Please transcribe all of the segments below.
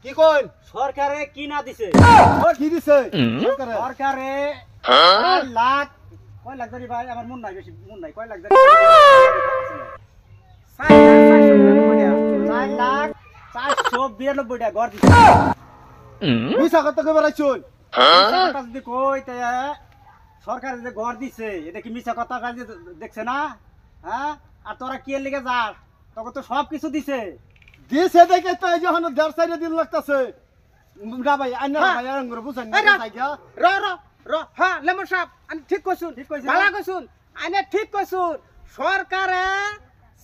কি কইন সরকারে কি না দিছে কি দিছে সরকারে 4 লাখ কয় লাখ ধরি ভাই আমার মন নাই বেশি মন নাই কয় লাখ ধরি 4 লাখ 492 টাকা ঘর দিছে মিছা কথা কই বেড়াইছুন কথা যদি কই তে সরকার যে ঘর দিছে এটা কি মিছা কথা কাজে দেখছে না হ্যাঁ আর তোরা কি এর লিগে যাস তোকে তো সব কিছু দিছে দিছে দেখে তো এই যখন 1.5 দিন লাগতাছে না ভাই আইনা ভাই আর করে বুঝাই না জায়গা র হ্যাঁ লেমন সাহেব আমি ঠিক কইছুন ঠিক কইছে ভালো কইছুন আইনে ঠিক কইছুন সরকারে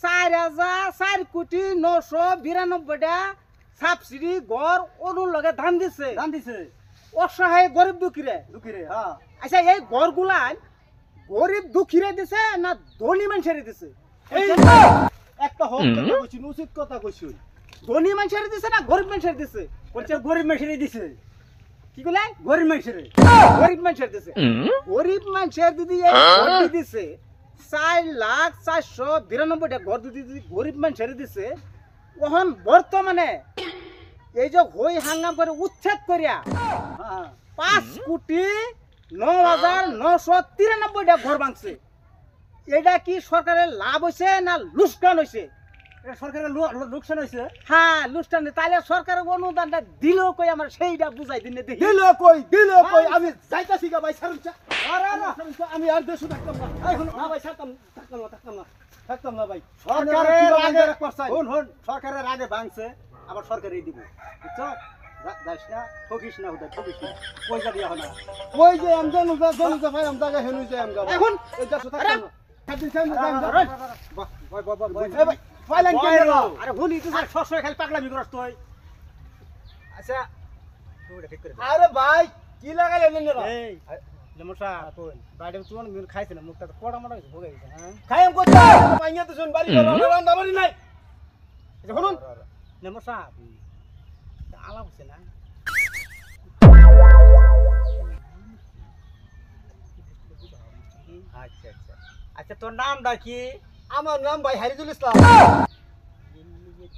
4,4,992 টাকা সাবসিডি গড় অনুর লগে ধান দিছে অসহায় গরিব দুঃখীরে হ্যাঁ আচ্ছা এই গড়গুলান গরিব দুঃখীরে দিছে না ধনী মানুষের দিছে এই একটা হোক কথা কইছুন উচিত কথা কইছুন ধনী মানুষের দিছে না গরিব মানুষের দিছে বলছে গরিব মেশিনে দিছে কি কইলেন গরিব মেশিনে গরিব মানুষের দিছে গরিব মানুষের দিদি এই গড় দিছে 4,492 টাকা গড় দিদি গরিব মানুষের দিছে ওহন বর্তমানে এই যে হই হাঙ্গাম করে উচ্ছেদ করিয়া হ্যাঁ 5,09,993 টাকা ঘর ভাঙছে এটা কি সরকারের লাভ হইছে না লুস্কান হইছে এটা সরকারের লোকসান হইছে হ্যাঁ লুস্কান তাইলে সরকারের অনুদানটা দিল কই আমার সেইটা বুঝাই দিনে দেখি দিল কই আমি যাইতাছি গা ভাই সারুচা আরে না আমি আর দেশ থাকতাম না এখন না ভাই থাকতাম না ভাই সরকারের আগে হন সরকারের আগে ভাঙছে আবার সরকারই দিব বুঝছো যাইস না ঠকিস না কই যাবি এখন ওই যে আমি জানো ভাই আমি জায়গা হেনু যাই আমি এখন এই দেশ থাকতাম না খাদিন সাইন ভাই ফাইলেন কেন আরে হুনি তুই সবসময় খালি পাগলামি করস তুই আচ্ছা তুই ঠিক করে আরে ভাই কি লাগাইলেন না এই লেমসা কোন বাইরে তুই অনেক দিন খাইছ না মুখটা কোড়া মোড়া হইছে ভোগে গেছে হ্যাঁ খাইম কইতা পাইয়া তো শুন বাড়ি রান্না বাড়ি নাই শুনুন লেমসা আলাপ হচ্ছে না আচ্ছা আচ্ছা আচ্ছা তোর নামটা কি আমার নাম ভাই হারিদুল ইসলাম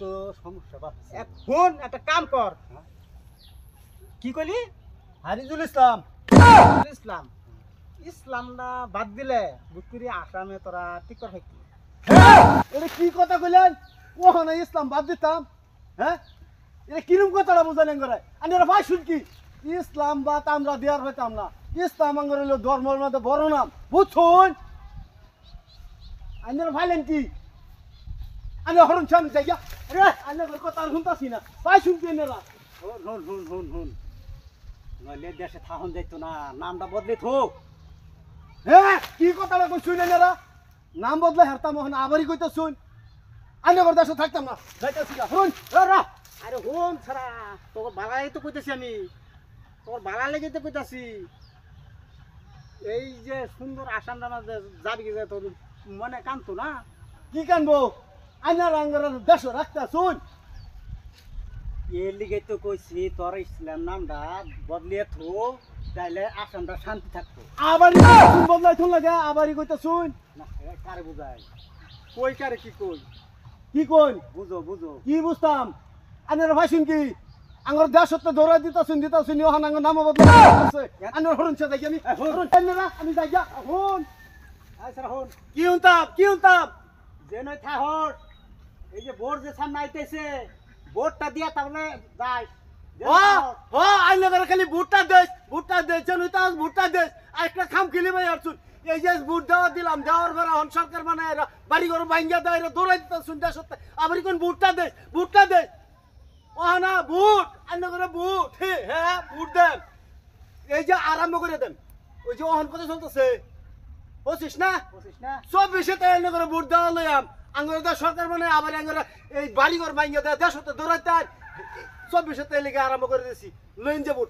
তো সমস্যা বাড়ছে এখন একটা কাম কর কি কইলি হারিদুল ইসলাম ইসলাম ইসলামটা বাদ দিলে বুকুরি আসামে তোরা টিকর থাকবি এটা কি কথা কইলেন ওখানে ইসলাম বাদ দিতাম হ্যাঁ এটা কিরম কথাটা বুঝালেন করে আমি ওরা ভাই শুন কি ইসলাম বাদ আমরা দেওয়ার হইতাম না ইসলাম আঙ্গর হইল ধর্মের মধ্যে বড় নাম বুঝছুন আমি ভাইলেন কি আমি হরণ ছাম যাই রে আমি কথা শুনতাছি না ভাই শুনছি এনারা হুন নইলে দেশে থাহন যাইতো না নামটা বদলে থোক হ্যাঁ কি কথাটা কই শুনেন এনারা নাম বদলে হারতাম ওখানে আবারই কইতা শুন আমি ওর দেশে থাকতাম না যাইতাছি না হরণ আরে হোম ছাড়া তোর বালাই তো কইতেছি আমি তোর বালা লেগে তো কইতাছি এই যে সুন্দর আসামটা না যাবি কি তোর মনে কানতো না কি কানবো আইনার আঙ্গার দেশ রাখতা শুন এর লিগে তো কইছি তোর ইসলাম নামটা বদলিয়ে থো তাইলে আসামটা শান্তি থাকতো আবারই শুন বদলাই শুন লাগে আবারই কইতা শুন না কারে বুঝাই কই কারে কি কই কি কইন বুঝো কি বুঝতাম আইনার ভাই শুন কি আঙ্গর দেশ তো দৌড়া দিতাছুন ওখানে আঙ্গর নাম বদলাই আইনার হরণ ছে যাই আমি হরণ না আমি যাই যা হন আচ্ছা হন কি হুনতাম যে নয় থাহর এই যে বোর্ড যে সামনে আইতেছে বোর্ডটা দিয়া তাহলে যাই আইনার খালি ভুট্টা দেশ জানুই ভুট্টা দেশ আর একটা খাম খেলি ভাই আর শুন এই যে ভোট দিলাম দেওয়ার পরে হন সরকার মানে বাড়ি ঘর ভাঙ্গা দেয় দৌড়াই দিতাছুন দেশ আবার কোন ভুট্টা দেশ ও না ভোট আইন করে ভোট হ্যাঁ ভোট দেন এই যে আরম্ভ করে দেন ওই যে ওহন কথা চলতেছে বুঝছিস না সব বিষয়তে আইন করে ভোট দেওয়া লইয়াম আঙ্গুর সরকার মানে আবার আঙ্গুর এই বাড়িঘর ভাঙ্গা দেয় দেশ দৌড়াইতে সব বিষয়তে লিখে আরম্ভ করে দিয়েছি নেন যে ভোট